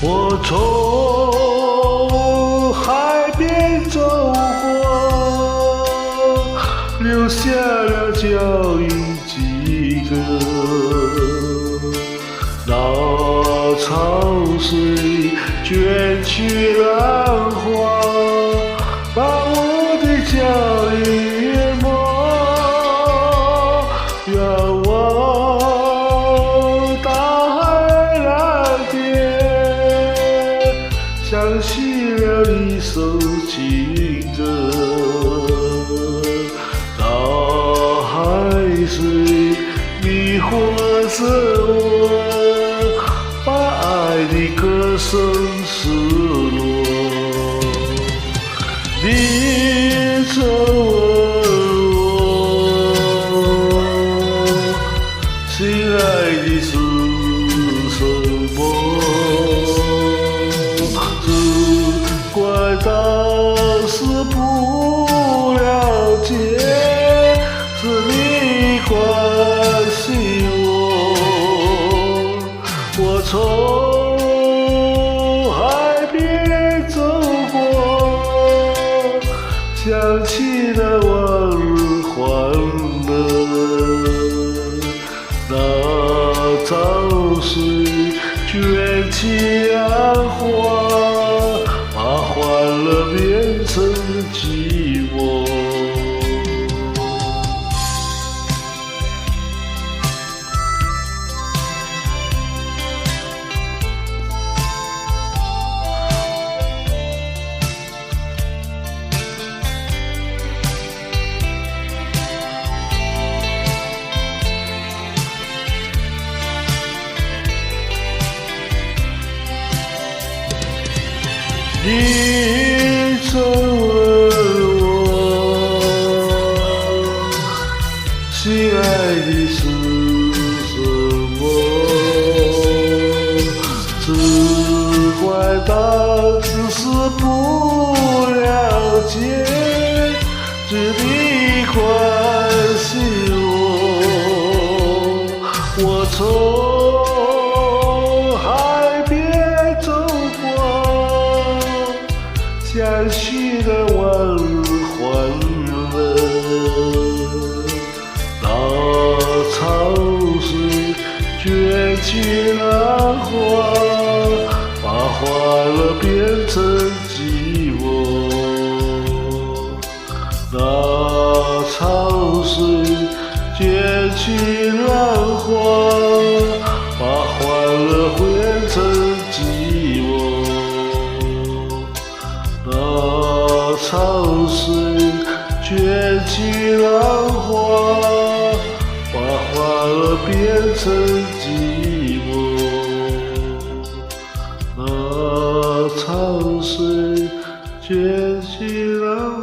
我从海边走过，留下了脚印几个。那潮水卷去浪花，把我的脚印淹没。远望大海蓝天，想起了一首情歌。大海水迷惑着我，把爱的歌声失落。你曾问我，心爱的是什么？只怪当时不了解，是你关心我。我从海边走过，想起了往日欢乐。那潮水卷起浪花，把欢乐变成寂寞。你曾问我，心爱的是什么？只怪当时是不了解，只你关心我。我从海边走过，想起了往日欢乐。那潮水卷起浪花，把欢乐变成寂寞。那潮水卷起浪花，把欢乐变成寂寞。那潮水卷起浪花，把欢乐变成寂寞。那潮水卷起浪花。